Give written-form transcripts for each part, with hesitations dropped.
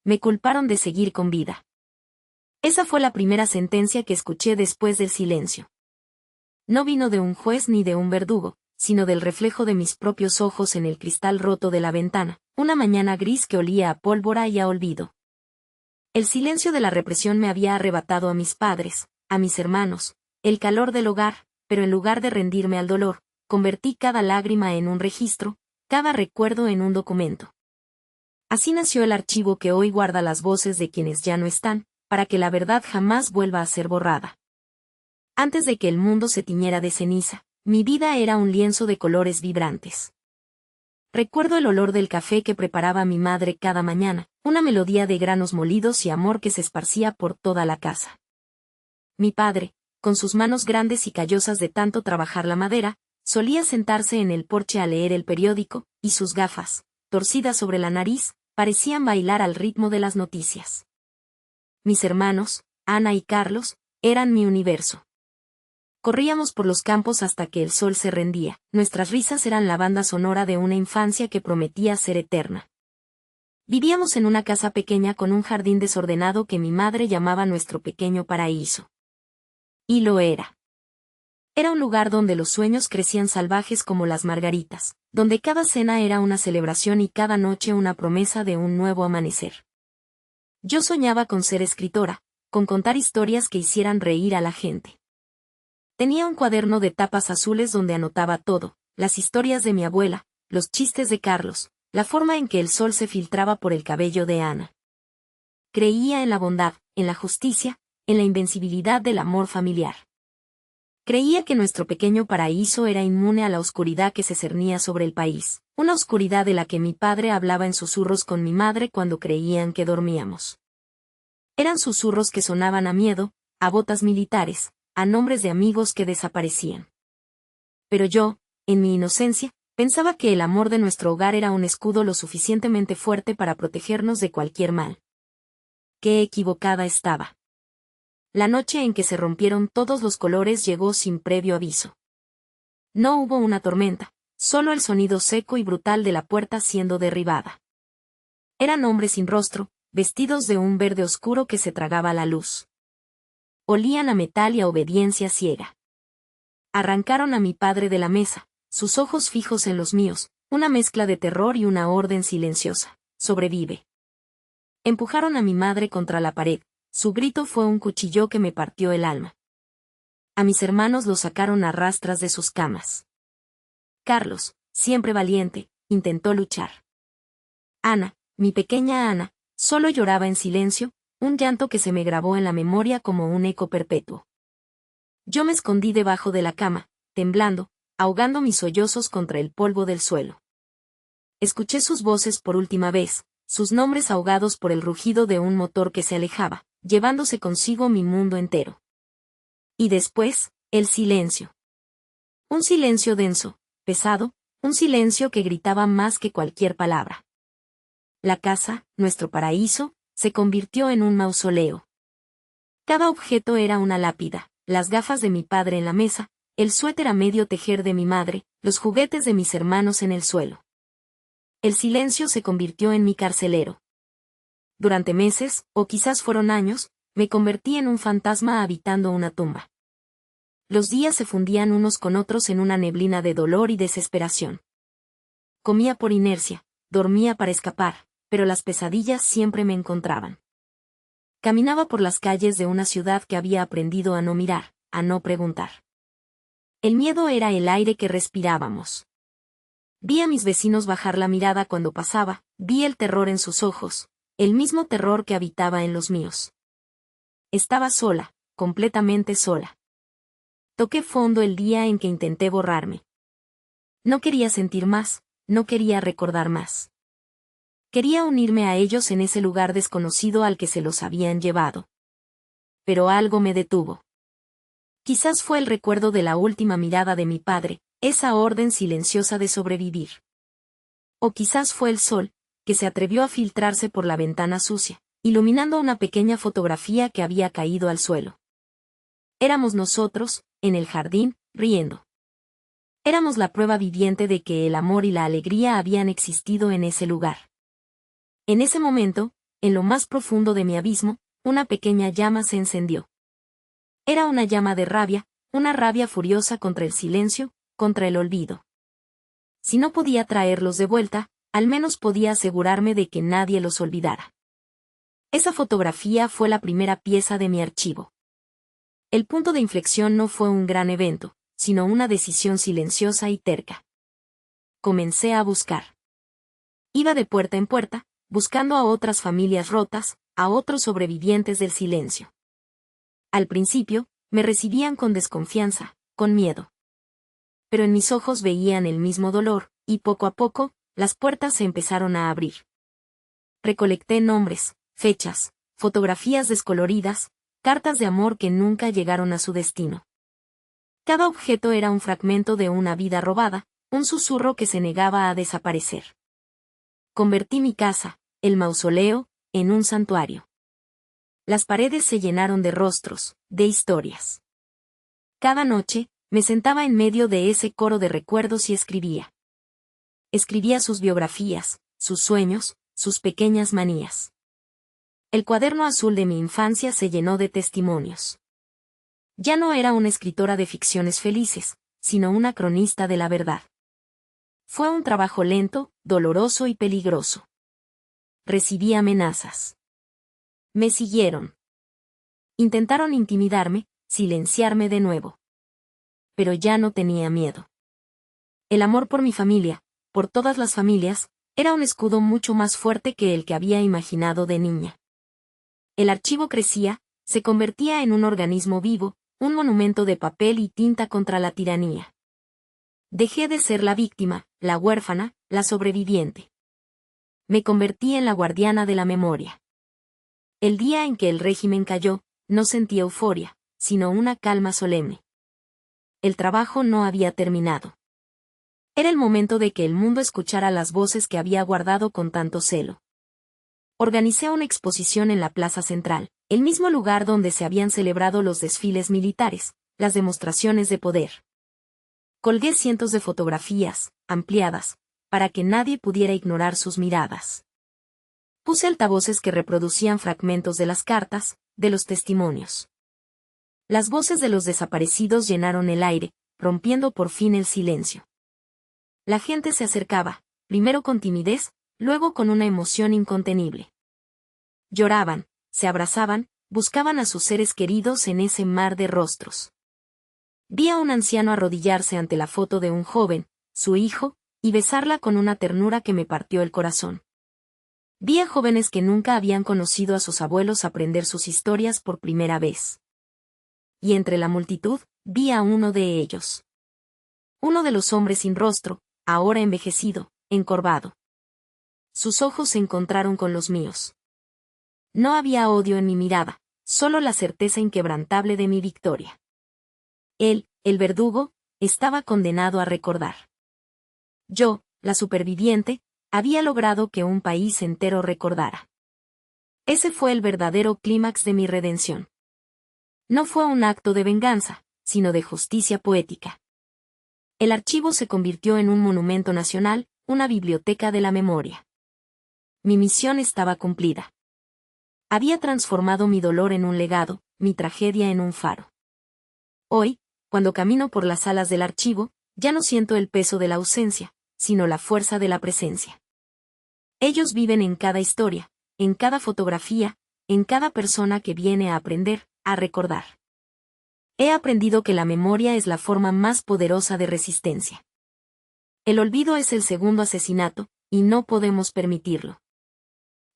me culparon de seguir con vida. Esa fue la primera sentencia que escuché después del silencio. No vino de un juez ni de un verdugo, sino del reflejo de mis propios ojos en el cristal roto de la ventana, una mañana gris que olía a pólvora y a olvido. El silencio de la represión me había arrebatado a mis padres, a mis hermanos, el calor del hogar, pero en lugar de rendirme al dolor, convertí cada lágrima en un registro, cada recuerdo en un documento. Así nació el archivo que hoy guarda las voces de quienes ya no están, para que la verdad jamás vuelva a ser borrada. Antes de que el mundo se tiñera de ceniza, mi vida era un lienzo de colores vibrantes. Recuerdo el olor del café que preparaba mi madre cada mañana, una melodía de granos molidos y amor que se esparcía por toda la casa. Mi padre, con sus manos grandes y callosas de tanto trabajar la madera, solía sentarse en el porche a leer el periódico, y sus gafas, torcidas sobre la nariz, parecían bailar al ritmo de las noticias. Mis hermanos, Ana y Carlos, eran mi universo. Corríamos por los campos hasta que el sol se rendía, nuestras risas eran la banda sonora de una infancia que prometía ser eterna. Vivíamos en una casa pequeña con un jardín desordenado que mi madre llamaba nuestro pequeño paraíso. Y lo era. Era un lugar donde los sueños crecían salvajes como las margaritas, donde cada cena era una celebración y cada noche una promesa de un nuevo amanecer. Yo soñaba con ser escritora, con contar historias que hicieran reír a la gente. Tenía un cuaderno de tapas azules donde anotaba todo, las historias de mi abuela, los chistes de Carlos, la forma en que el sol se filtraba por el cabello de Ana. Creía en la bondad, en la justicia, en la invencibilidad del amor familiar. Creía que nuestro pequeño paraíso era inmune a la oscuridad que se cernía sobre el país, una oscuridad de la que mi padre hablaba en susurros con mi madre cuando creían que dormíamos. Eran susurros que sonaban a miedo, a botas militares, a nombres de amigos que desaparecían. Pero yo, en mi inocencia, pensaba que el amor de nuestro hogar era un escudo lo suficientemente fuerte para protegernos de cualquier mal. Qué equivocada estaba. La noche en que se rompieron todos los colores llegó sin previo aviso. No hubo una tormenta, solo el sonido seco y brutal de la puerta siendo derribada. Eran hombres sin rostro, vestidos de un verde oscuro que se tragaba la luz. Olían a metal y a obediencia ciega. Arrancaron a mi padre de la mesa, sus ojos fijos en los míos, una mezcla de terror y una orden silenciosa. Sobrevive. Empujaron a mi madre contra la pared, su grito fue un cuchillo que me partió el alma. A mis hermanos los sacaron a rastras de sus camas. Carlos, siempre valiente, intentó luchar. Ana, mi pequeña Ana, solo lloraba en silencio, un llanto que se me grabó en la memoria como un eco perpetuo. Yo me escondí debajo de la cama, temblando, ahogando mis sollozos contra el polvo del suelo. Escuché sus voces por última vez, sus nombres ahogados por el rugido de un motor que se alejaba, llevándose consigo mi mundo entero. Y después, el silencio. Un silencio denso, pesado, un silencio que gritaba más que cualquier palabra. La casa, nuestro paraíso, se convirtió en un mausoleo. Cada objeto era una lápida, las gafas de mi padre en la mesa, el suéter a medio tejer de mi madre, los juguetes de mis hermanos en el suelo. El silencio se convirtió en mi carcelero. Durante meses, o quizás fueron años, me convertí en un fantasma habitando una tumba. Los días se fundían unos con otros en una neblina de dolor y desesperación. Comía por inercia, dormía para escapar, pero las pesadillas siempre me encontraban. Caminaba por las calles de una ciudad que había aprendido a no mirar, a no preguntar. El miedo era el aire que respirábamos. Vi a mis vecinos bajar la mirada cuando pasaba, vi el terror en sus ojos, el mismo terror que habitaba en los míos. Estaba sola, completamente sola. Toqué fondo el día en que intenté borrarme. No quería sentir más, no quería recordar más. Quería unirme a ellos en ese lugar desconocido al que se los habían llevado. Pero algo me detuvo. Quizás fue el recuerdo de la última mirada de mi padre, esa orden silenciosa de sobrevivir. O quizás fue el sol, que se atrevió a filtrarse por la ventana sucia, iluminando una pequeña fotografía que había caído al suelo. Éramos nosotros, en el jardín, riendo. Éramos la prueba viviente de que el amor y la alegría habían existido en ese lugar. En ese momento, en lo más profundo de mi abismo, una pequeña llama se encendió. Era una llama de rabia, una rabia furiosa contra el silencio, contra el olvido. Si no podía traerlos de vuelta, al menos podía asegurarme de que nadie los olvidara. Esa fotografía fue la primera pieza de mi archivo. El punto de inflexión no fue un gran evento, sino una decisión silenciosa y terca. Comencé a buscar. Iba de puerta en puerta, buscando a otras familias rotas, a otros sobrevivientes del silencio. Al principio, me recibían con desconfianza, con miedo. Pero en mis ojos veían el mismo dolor, y poco a poco, las puertas se empezaron a abrir. Recolecté nombres, fechas, fotografías descoloridas, cartas de amor que nunca llegaron a su destino. Cada objeto era un fragmento de una vida robada, un susurro que se negaba a desaparecer. Convertí mi casa, el mausoleo, en un santuario. Las paredes se llenaron de rostros, de historias. Cada noche, me sentaba en medio de ese coro de recuerdos y escribía. Escribía sus biografías, sus sueños, sus pequeñas manías. El cuaderno azul de mi infancia se llenó de testimonios. Ya no era una escritora de ficciones felices, sino una cronista de la verdad. Fue un trabajo lento, doloroso y peligroso. Recibí amenazas. Me siguieron. Intentaron intimidarme, silenciarme de nuevo. Pero ya no tenía miedo. El amor por mi familia, por todas las familias, era un escudo mucho más fuerte que el que había imaginado de niña. El archivo crecía, se convertía en un organismo vivo, un monumento de papel y tinta contra la tiranía. Dejé de ser la víctima, la huérfana, la sobreviviente. Me convertí en la guardiana de la memoria. El día en que el régimen cayó, no sentí euforia, sino una calma solemne. El trabajo no había terminado. Era el momento de que el mundo escuchara las voces que había guardado con tanto celo. Organicé una exposición en la Plaza Central, el mismo lugar donde se habían celebrado los desfiles militares, las demostraciones de poder. Colgué cientos de fotografías, ampliadas, para que nadie pudiera ignorar sus miradas. Puse altavoces que reproducían fragmentos de las cartas, de los testimonios. Las voces de los desaparecidos llenaron el aire, rompiendo por fin el silencio. La gente se acercaba, primero con timidez, luego con una emoción incontenible. Lloraban, se abrazaban, buscaban a sus seres queridos en ese mar de rostros. Vi a un anciano arrodillarse ante la foto de un joven, su hijo, y besarla con una ternura que me partió el corazón. Vi a jóvenes que nunca habían conocido a sus abuelos aprender sus historias por primera vez. Y entre la multitud, vi a uno de ellos. Uno de los hombres sin rostro, ahora envejecido, encorvado. Sus ojos se encontraron con los míos. No había odio en mi mirada, solo la certeza inquebrantable de mi victoria. Él, el verdugo, estaba condenado a recordar. Yo, la superviviente, había logrado que un país entero recordara. Ese fue el verdadero clímax de mi redención. No fue un acto de venganza, sino de justicia poética. El archivo se convirtió en un monumento nacional, una biblioteca de la memoria. Mi misión estaba cumplida. Había transformado mi dolor en un legado, mi tragedia en un faro. Hoy, cuando camino por las salas del archivo, ya no siento el peso de la ausencia, sino la fuerza de la presencia. Ellos viven en cada historia, en cada fotografía, en cada persona que viene a aprender, a recordar. He aprendido que la memoria es la forma más poderosa de resistencia. El olvido es el segundo asesinato, y no podemos permitirlo.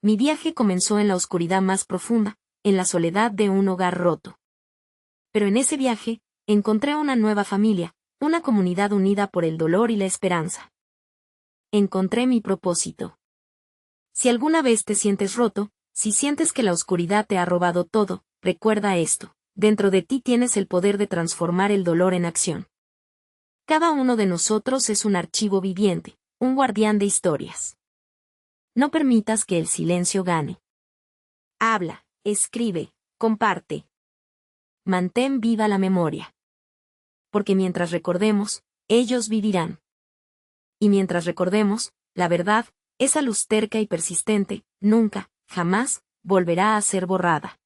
Mi viaje comenzó en la oscuridad más profunda, en la soledad de un hogar roto. Pero en ese viaje, encontré una nueva familia, una comunidad unida por el dolor y la esperanza. Encontré mi propósito. Si alguna vez te sientes roto, si sientes que la oscuridad te ha robado todo, recuerda esto: dentro de ti tienes el poder de transformar el dolor en acción. Cada uno de nosotros es un archivo viviente, un guardián de historias. No permitas que el silencio gane. Habla, escribe, comparte. Mantén viva la memoria. Porque mientras recordemos, ellos vivirán. Y mientras recordemos, la verdad, esa luz terca y persistente, nunca, jamás, volverá a ser borrada.